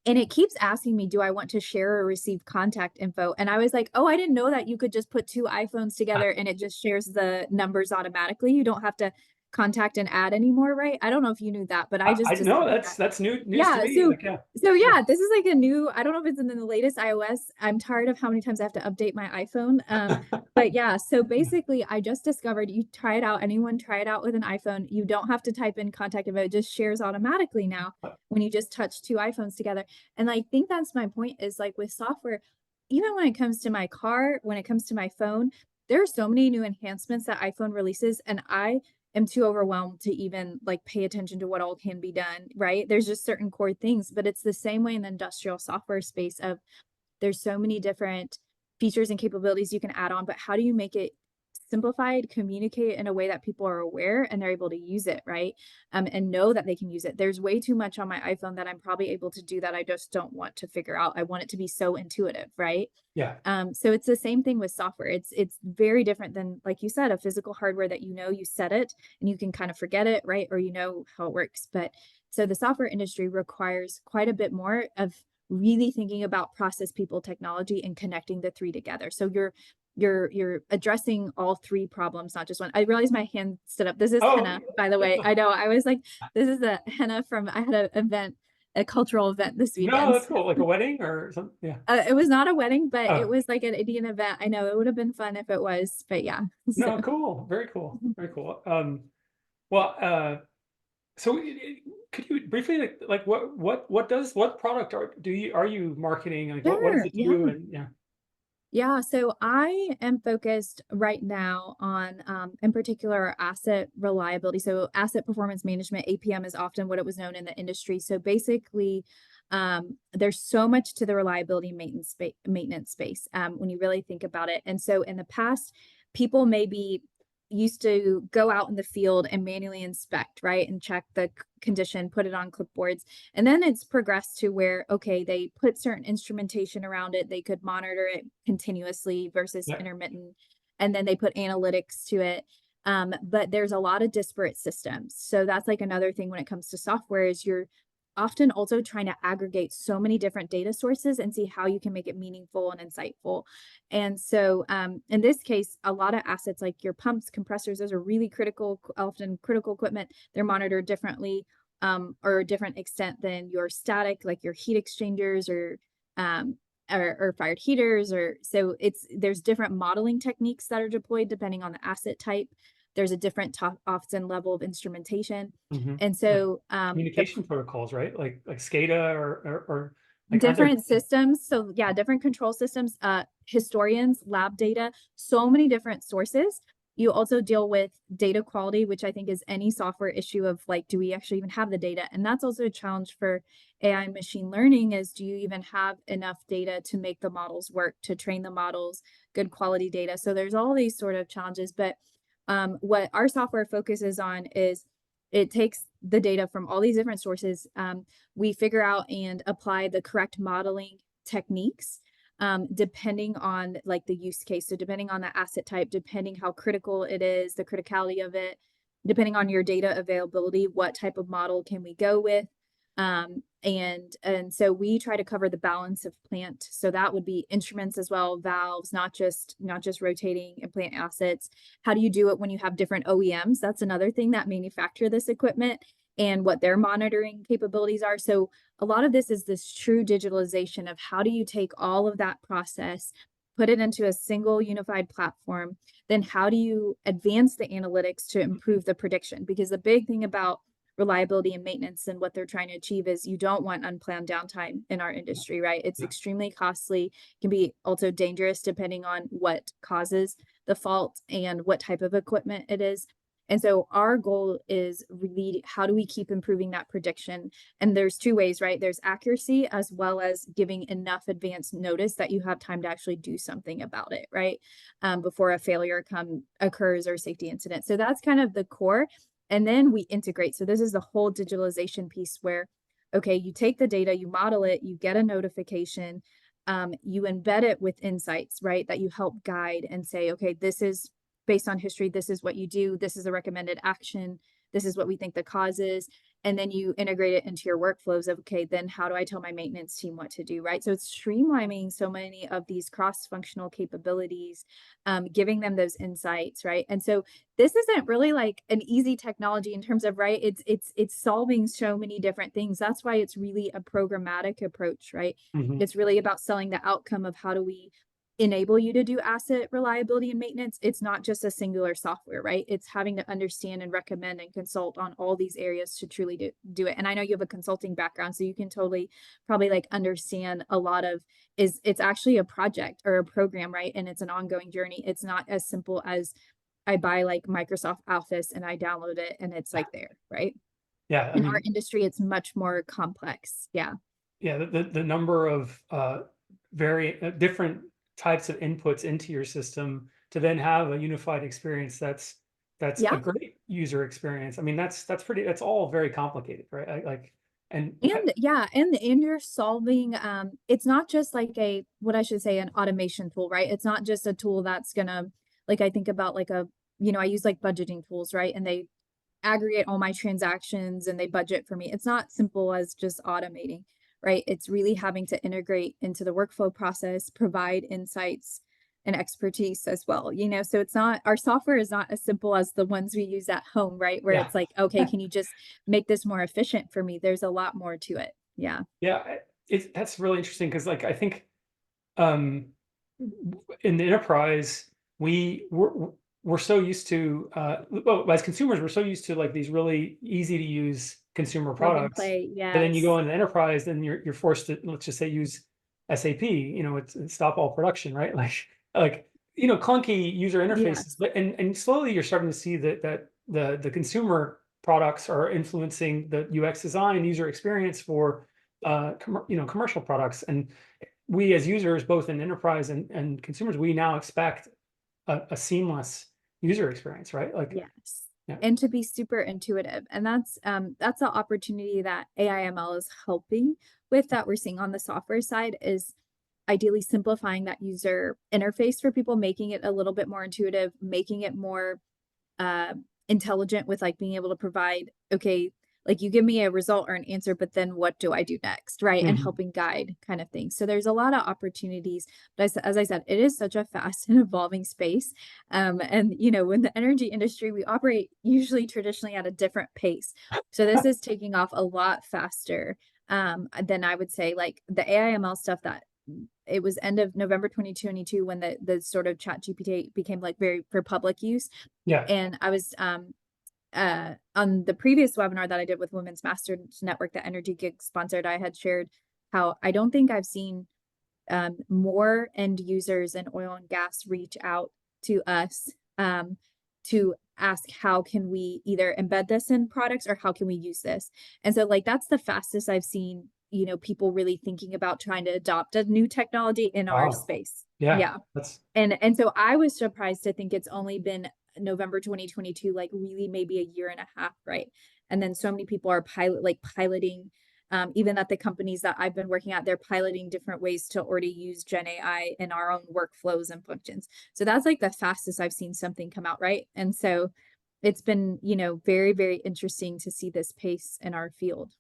And it keeps asking me, do I want to share or receive contact info? And I was like, oh, I didn't know that you could just put two iPhones together and it just shares the numbers automatically. You don't have to contact and add anymore, right? I don't know if you knew that, but I I just know discovered that. that's news to Yeah, me. so Like, yeah. so Yeah. yeah, this is like a new, I don't know if it's in the latest iOS. I'm tired of how many times I have to update my iPhone. But yeah, so Yeah. basically I just discovered you try it out, anyone try it out with an iPhone. You don't have to type in contact info, it just shares automatically now when you just touch two iPhones together. And I think that's my point is like with software, even when it comes to my car, when it comes to my phone, there are so many new enhancements that iPhone releases, and I am too overwhelmed to even like pay attention to what all can be done, right? There's just certain core things, but it's the same way in the industrial software space of there's so many different features and capabilities you can add on, but how do you make it simplified, communicate it in a way that people are aware and they're able to use it, right? And know that they can use it. There's way too much on my iPhone that I'm probably able to do that I just don't want to figure out. I want it to be so intuitive, right? Yeah. So it's the same thing with software. It's very different than, like you said, a physical hardware that you know you set it and you can kind of forget it, right? Or you know how it works. But so the software industry requires quite a bit more of really thinking about process, people, technology, and connecting the three together. So you're addressing all three problems, not just one. I realized my hand stood up. This is Oh, henna, by the way. I know I was like, this is a henna from, I had an event, a cultural event this no, weekend. that's cool. Like a wedding or something. Yeah. It was not a wedding, but it Oh, was like an Indian event. I know it would have been fun if it was, but yeah. So no, cool. Very cool. Very cool. Well, so could you briefly like what does what product are you marketing? Like what does sure, it do? yeah. And yeah. Yeah, so I am focused right now on, in particular, asset reliability. So asset performance management, APM is often what it was known in the industry. So basically, there's so much to the reliability maintenance space when you really think about it. And so in the past, people maybe used to go out in the field and manually inspect, right, and check the condition, put it on clipboards. And then it's progressed to where, okay, they put certain instrumentation around it. They could monitor it continuously versus Yeah. intermittent. And then they put analytics to it. But there's a lot of disparate systems. So that's like another thing when it comes to software is you're often also trying to aggregate so many different data sources and see how you can make it meaningful and insightful. And so in this case, a lot of assets like your pumps, compressors, those are really critical, often critical equipment. They're monitored differently or a different extent than your static, like your heat exchangers um, or fired heaters. Or so it's there's different modeling techniques that are deployed depending on the asset type. there's a different often level of instrumentation. Hmm. And Like so the communication protocols, right? Like SCADA or like, aren't there? different systems. So yeah, different control systems, historians, lab data, so many different sources. You also deal with data quality, which I think is any software issue of like, do we actually even have the data? And that's also a challenge for AI and machine learning is do you even have enough data to make the models work, to train the models, good quality data? So there's all these sort of challenges, but what our software focuses on is it takes the data from all these different sources. We figure out and apply the correct modeling techniques depending on like the use case. So depending on the asset type, depending how critical it is, the criticality of it, depending on your data availability, what type of model can we go with? And so we try to cover the balance of plant. So that would be instruments as well, valves, not just rotating and plant assets. How do you do it when you have different OEMs? That's another thing that manufacture this equipment and what their monitoring capabilities are. So a lot of this is this true digitalization of how do you take all of that process, put it into a single unified platform, then how do you advance the analytics to improve the prediction? Because the big thing about reliability and maintenance and what they're trying to achieve is you don't want unplanned downtime in our industry, right? It's Yeah. extremely costly, can be also dangerous depending on what causes the fault and what type of equipment it is. And so our goal is really how do we keep improving that prediction? And there's two ways, right? There's accuracy as well as giving enough advance notice that you have time to actually do something about it, right? Before a failure occurs or safety incident. So that's kind of the core. And then we integrate. So this is the whole digitalization piece where, okay, you take the data, you model it, you get a notification, you embed it with insights, right? That you help guide and say, okay, this is based on history, this is what you do, this is a recommended action, this is what we think the cause is. And then you integrate it into your workflows of, okay, then how do I tell my maintenance team what to do, right? So it's streamlining so many of these cross-functional capabilities, giving them those insights, right? And so this isn't really like an easy technology in terms of, right, it's solving so many different things. That's why it's really a programmatic approach, right? Hmm. It's really about selling the outcome of how do we enable you to do asset reliability and maintenance. It's not just a singular software, right? It's having to understand and recommend and consult on all these areas to truly do it. And I know you have a consulting background, so you can totally probably like understand a lot of is it's actually a project or a program, right? And it's an ongoing journey. It's not as simple as I buy like Microsoft Office and I download it and it's like there, right? Yeah. I In our mean, industry, it's much more complex. Yeah. yeah, the number of very different types of inputs into your system to then have a unified experience that's a Yeah. great user experience. I mean, that's all very complicated, right? Like, and And yeah, and you're solving it's not just like a what I should say an automation tool, right? It's not just a tool that's gonna like I think about like a I use like budgeting tools, right? And they aggregate all my transactions and they budget for me. It's not simple as just automating, right? It's really having to integrate into the workflow process, provide insights and expertise as well. So it's not our software is not as simple as the ones we use at home, right? Where yeah. it's like, okay, can you just make this more efficient for me? There's a lot more to it. Yeah. Yeah, that's really interesting because, like, I think um, in the enterprise, we're so used to, well, as consumers, we're so used to like these really easy to use consumer Plug and products. play. But then you go Yes. into enterprise, then you're forced to, let's just say, use SAP. It's stop all production, right? Like clunky user interfaces. Yes. But and slowly you're starting to see that the consumer products are influencing the UX design, user experience for commercial products. And we as users, both in enterprise and consumers, we now expect a seamless user experience, right? Like, Yes. yeah, And to be super intuitive. And that's the opportunity that AIML is helping with that we're seeing on the software side is ideally simplifying that user interface for people, making it a little bit more intuitive, making it more uh, intelligent with like being able to provide, okay, like you give me a result or an answer, but then what do I do next? Right. And mhm, helping guide kind of thing. So there's a lot of opportunities. But as I said, it is such a fast and evolving space. And, in the energy industry, we operate usually traditionally at a different pace. So this is taking off a lot faster than I would say like the AIML stuff that it was end of November 2022 when the sort of chat GPT became like very for public use. Yeah. And I was on the previous webinar that I did with Women's Masters Network that Energy Gig sponsored, I had shared how I don't think I've seen more end users in oil and gas reach out to us to ask how can we either embed this in products or how can we use this. And so like that's the fastest I've seen, you know, people really thinking about trying to adopt a new technology in our Wow. space. Yeah. Yeah. That's And so I was surprised to think it's only been November 2022, like really maybe a year and a half, right? And then so many people are piloting, even at the companies that I've been working at, they're piloting different ways to already use Gen AI in our own workflows and functions. So that's like the fastest I've seen something come out, right? And so it's been, you know, very, very interesting to see this pace in our field.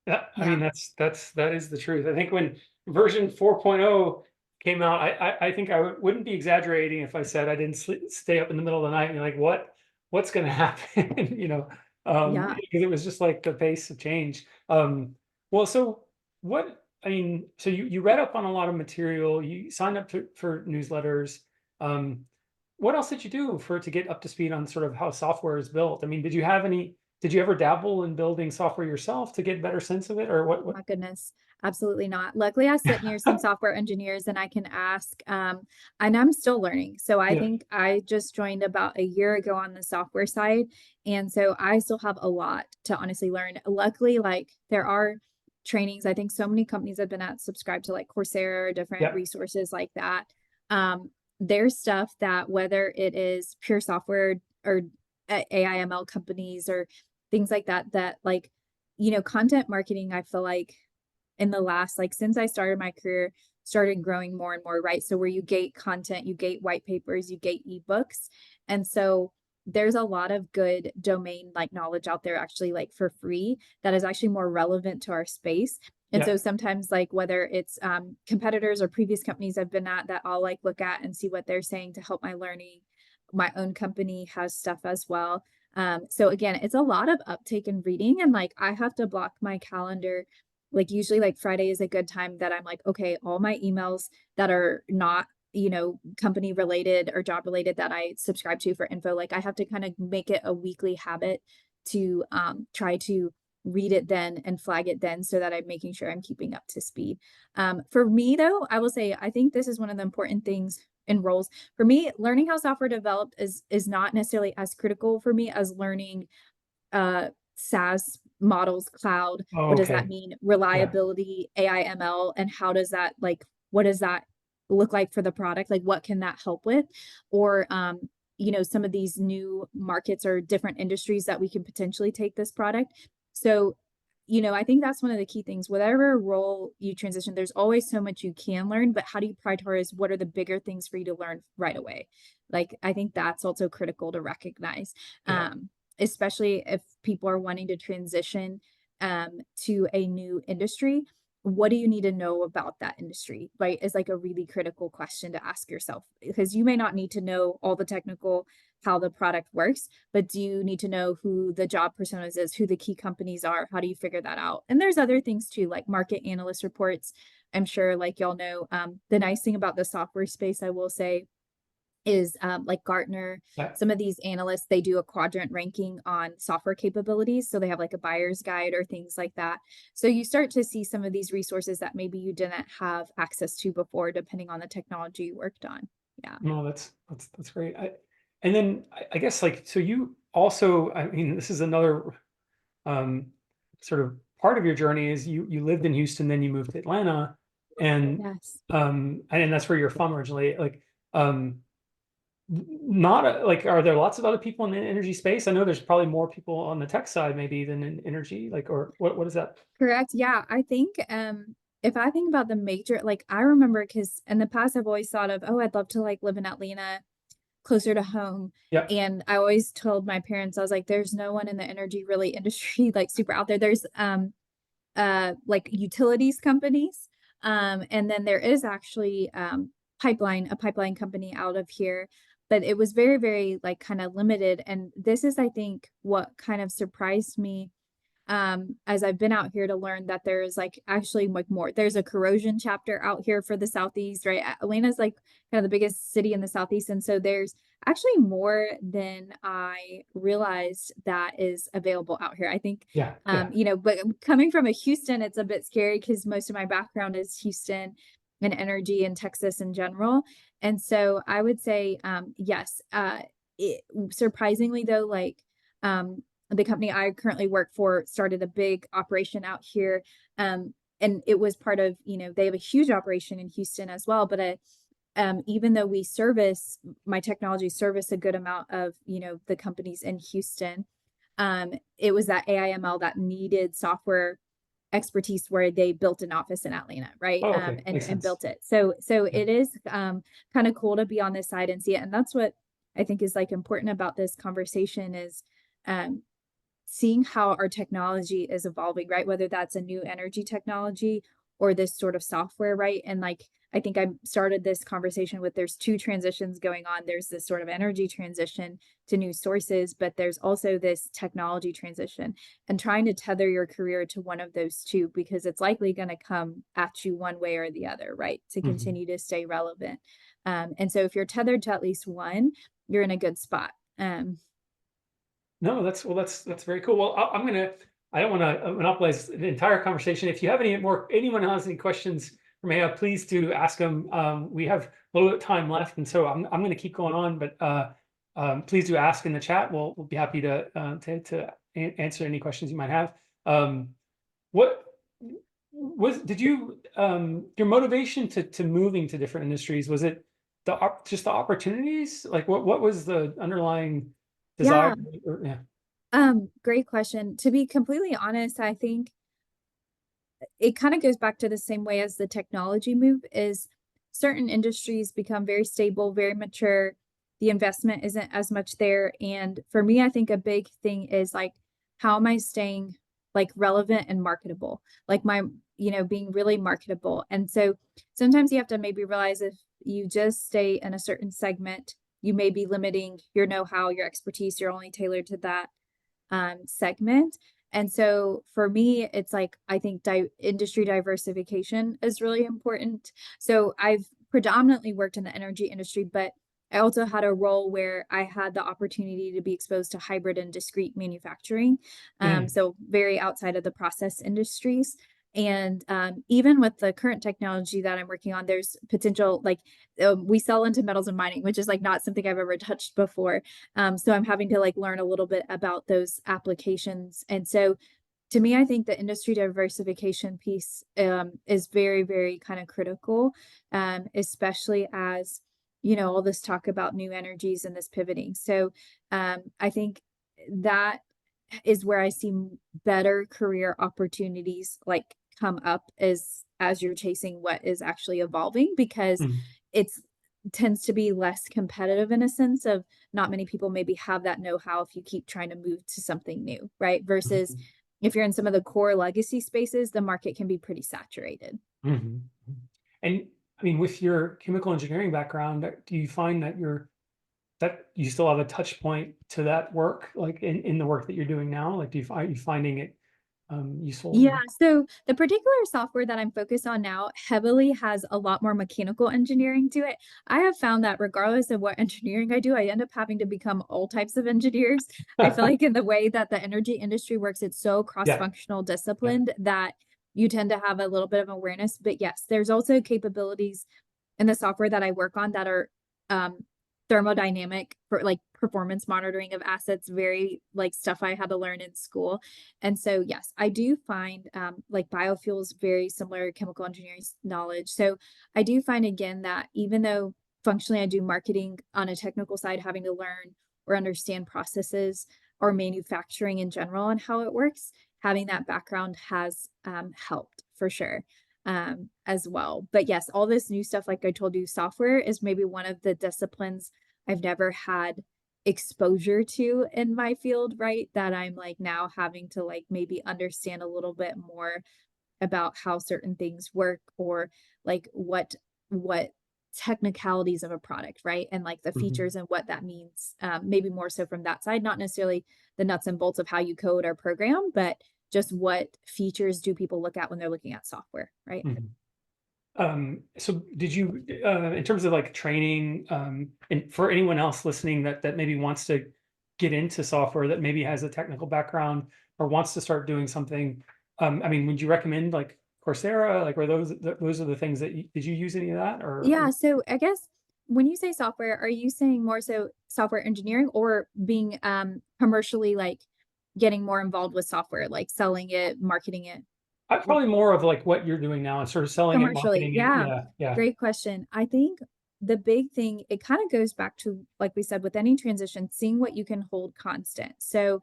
Yeah, I Yeah. mean, that is the truth. I think when version 4.0 came out, I think I wouldn't be exaggerating if I said I didn't stay up in the middle of the night and be like, what's going to happen? Yeah. Because it was just like the pace of change. Well, so what, I mean, so you read up on a lot of material, you signed up for newsletters. Um, what else did you do to get up to speed on sort of how software is built? I mean, did you ever dabble in building software yourself to get a better sense of it, or Oh my goodness. Absolutely not. Luckily, I sit near some software engineers and I can ask, and I'm still learning. So I Yeah, think I just joined about a year ago on the software side. And so I still have a lot to honestly learn. Luckily, like there are trainings. I think so many companies have been at subscribed to like Coursera or different yeah, resources like that. There's stuff that whether it is pure software or AIML companies or things like that, that like you know, content marketing, I feel like in the last, like since I started my career, started growing more and more, right? So where you gate content, you gate white papers, you gate ebooks. And so there's a lot of good domain like knowledge out there actually like for free that is actually more relevant to our space. And yeah. so sometimes like whether it's competitors or previous companies I've been at that I'll like look at and see what they're saying to help my learning. My own company has stuff as well. So again, it's a lot of uptake in reading and like I have to block my calendar. Like usually like Friday is a good time that I'm like, okay, all my emails that are not, you know, company related or job related that I subscribe to for info, like I have to kind of make it a weekly habit to try to read it then and flag it then so that I'm making sure I'm keeping up to speed. For me though, I will say I think this is one of the important things in roles for me. Learning how software developed is not necessarily as critical for me as learning SaaS models, cloud. Oh, What does that okay. mean? Yeah, Reliability, AI, ML, and how does that like what does that look like for the product? Like what can that help with? Or you know, some of these new markets or different industries that we can potentially take this product. So, you know, I think that's one of the key things. Whatever role you transition, there's always so much you can learn, but how do you prioritize what are the bigger things for you to learn right away? Like I think that's also critical to recognize. yeah, Especially if people are wanting to transition to a new industry. What do you need to know about that industry? Right, is like a really critical question to ask yourself because you may not need to know all the technical how the product works, but do you need to know who the job personas is, who the key companies are? How do you figure that out? And there's other things too, like market analyst reports. I'm sure, like y'all know, the nice thing about the software space, I will say, is like Gartner, yeah. some of these analysts, they do a quadrant ranking on software capabilities. So they have like a buyer's guide or things like that. So you start to see some of these resources that maybe you didn't have access to before, depending on the technology you worked on. Yeah. No, that's great. And then I guess like so you also, I mean, this is another um, sort of part of your journey is you lived in Houston, then you moved to Atlanta, and Yes. and that's where you're from originally. Like, not like, are there lots of other people in the energy space? I know there's probably more people on the tech side maybe than in energy. Like, or what is that? Correct. Yeah. I think if I think about the major, like I remember because in the past I've always thought of, oh, I'd love to like live in Atlanta closer to home. Yeah, And I always told my parents, I was like, there's no one in the energy really industry like super out there. There's like utilities companies. And then there is actually a pipeline company out of here. But it was very, very like kind of limited. And this is, I think, what kind of surprised me as I've been out here to learn that there's like actually like more. There's a corrosion chapter out here for the Southeast, right? Atlanta's like kind of the biggest city in the Southeast. And so there's actually more than I realized that is available out here. I think, Yeah, yeah. but coming from a Houston, it's a bit scary because most of my background is Houston and energy and Texas in general. And so I would say, yes, surprisingly though, like, the company I currently work for started a big operation out here. And it was part of, they have a huge operation in Houston as well. But even though my technology service a good amount of, the companies in Houston, it was that AIML that needed software expertise where they built an office in Atlanta, right? Oh, okay. And Makes sense. built it. So Yeah. it is kind of cool to be on this side and see it. And that's what I think is like important about this conversation is um seeing how our technology is evolving, right? Whether that's a new energy technology or this sort of software, right? And like, I think I started this conversation with there's two transitions going on. There's this sort of energy transition to new sources, but there's also this technology transition and trying to tether your career to one of those two because it's likely going to come at you one way or the other, right? To Mhm. continue to stay relevant. And so if you're tethered to at least one, you're in a good spot. No, that's very cool. Well, I don't want to monopolize the entire conversation. If you have anyone who has any questions for Maya, please do ask them. We have a little bit of time left, and so I'm going to keep going on. But please do ask in the chat. We'll be happy to answer any questions you might have. What did you your motivation to moving to different industries? Was it just the opportunities? Like what was the underlying desire? Yeah. Yeah. Great question. To be completely honest, I think it kind of goes back to the same way as the technology move is certain industries become very stable, very mature. The investment isn't as much there. And for me, I think a big thing is like, how am I staying like relevant and marketable? Like being really marketable. And so sometimes you have to maybe realize if you just stay in a certain segment, you may be limiting your know-how, your expertise, you're only tailored to that segment. And so for me, it's like I think industry diversification is really important. So I've predominantly worked in the energy industry, but I also had a role where I had the opportunity to be exposed to hybrid and discrete manufacturing. Mm, So very outside of the process industries. And even with the current technology that I'm working on, there's potential like we sell into metals and mining, which is like not something I've ever touched before. So I'm having to like learn a little bit about those applications. And so to me, I think the industry diversification piece is very, very kind of critical, especially as, all this talk about new energies and this pivoting. So I think that is where I see better career opportunities like come up as you're chasing what is actually evolving because mm, it's tends to be less competitive in a sense of not many people maybe have that know-how if you keep trying to move to something new, right? Versus mhm, if you're in some of the core legacy spaces, the market can be pretty saturated. mhm, mhm. And I mean, with your chemical engineering background, do you find that you still have a touch point to that work, like in the work that you're doing now? Like, are you finding it useful? Yeah, so the particular software that I'm focused on now heavily has a lot more mechanical engineering to it. I have found that regardless of what engineering I do, I end up having to become all types of engineers. I feel like in the way that the energy industry works, it's so Yeah, cross-functional yeah. disciplined that you tend to have a little bit of awareness. But yes, there's also capabilities in the software that I work on that are um, thermodynamic for like performance monitoring of assets, very like stuff I had to learn in school. And so, yes, I do find like biofuels very similar chemical engineering knowledge. So I do find again that even though functionally I do marketing on a technical side, having to learn or understand processes or manufacturing in general and how it works, having that background has helped for sure as well. But yes, all this new stuff, like I told you, software is maybe one of the disciplines I've never had exposure to in my field, right? That I'm like now having to like maybe understand a little bit more about how certain things work or like what technicalities of a product, right? And like the Mhm, features and what that means. Maybe more so from that side, not necessarily the nuts and bolts of how you code or program, but just what features do people look at when they're looking at software, right? Mhm. So did you, in terms of like training, and for anyone else listening that maybe wants to get into software, that maybe has a technical background or wants to start doing something, I mean, would you recommend like Coursera? Like, were those are the things that did you use any of that Yeah, or? so I guess when you say software, are you saying more so software engineering or being commercially like getting more involved with software, like selling it, marketing it? Probably more of like what you're doing now and sort of selling it, Commercially, marketing it. yeah. Yeah, yeah, Great question. I think the big thing, it kind of goes back to, like we said, with any transition, seeing what you can hold constant. So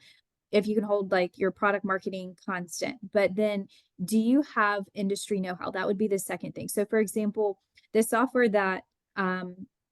if you can hold like your product marketing constant, but then do you have industry know-how? That would be the second thing. So for example, this software that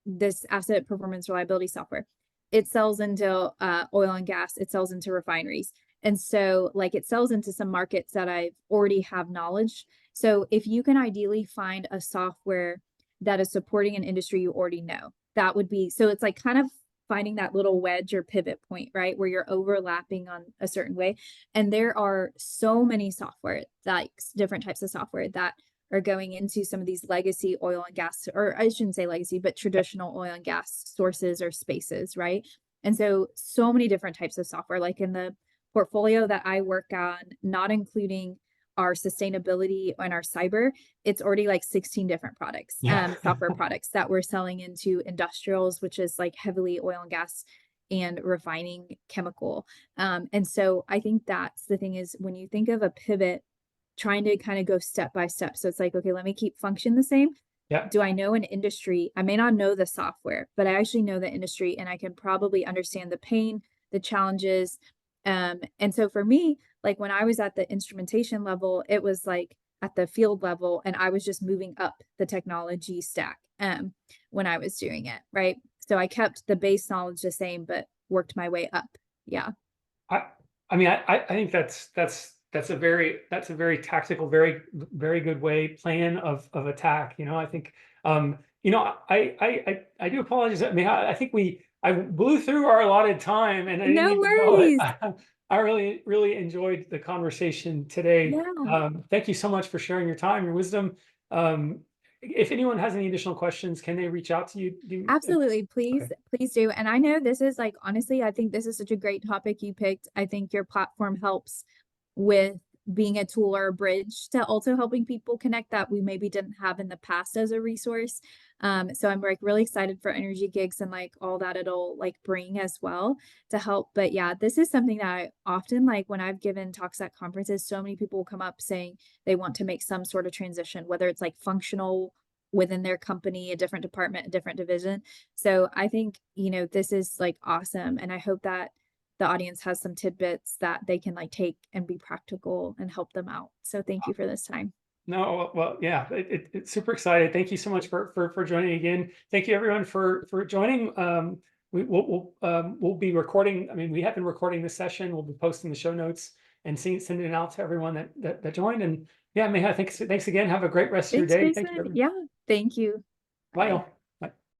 this asset performance reliability software, it sells into oil and gas, it sells into refineries. And so like it sells into some markets that I already have knowledge. So if you can ideally find a software that is supporting an industry you already know, that would be, so it's like kind of finding that little wedge or pivot point, right? Where you're overlapping on a certain way. And there are so many software, like different types of software that are going into some of these legacy oil and gas, or I shouldn't say legacy, but traditional oil and gas sources or spaces, right? And so, so many different types of software, like in the portfolio that I work on, not including our sustainability and our cyber, it's already like 16 different products, yeah. software products that we're selling into industrials, which is like heavily oil and gas and refining chemical. And so I think that's the thing is when you think of a pivot, trying to kind of go step by step. So it's like, okay, let me keep function the same. Yeah. Do I know an industry? I may not know the software, but I actually know the industry and I can probably understand the pain, the challenges. And so for me, like when I was at the instrumentation level, it was like at the field level, and I was just moving up the technology stack when I was doing it, right? So I kept the base knowledge the same, but worked my way up. Yeah. I I mean, I think that's a very tactical, very good plan of attack. You know, I think I do apologize. I mean, I think I blew through our allotted time and I didn't No even know it. worries. I really enjoyed the conversation today. Yeah. Thank you so much for sharing your time, your wisdom. If anyone has any additional questions, can they reach out to you? Absolutely. Okay. Please do. And I know this is like, honestly, I think this is such a great topic you picked. I think your platform helps with being a tool or a bridge to also helping people connect that we maybe didn't have in the past as a resource. So I'm like really excited for energy gigs and like all that it'll like bring as well to help. But yeah, this is something that I often like when I've given talks at conferences, so many people will come up saying they want to make some sort of transition, whether it's like functional within their company, a different department, a different division. So I think, this is like awesome. And I hope that the audience has some tidbits that they can like take and be practical and help them out. So thank you for this time. No, well, yeah, it's super excited. Thank you so much for joining again. Thank you everyone for joining. We'll be recording. I mean, we have been recording this session. We'll be posting the show notes and sending it out to everyone that joined. And yeah, Meha, thanks again. Have a great rest of your Thanks, day. Thank you, Jason. everyone. Yeah, thank you. Bye, Bye. y'all.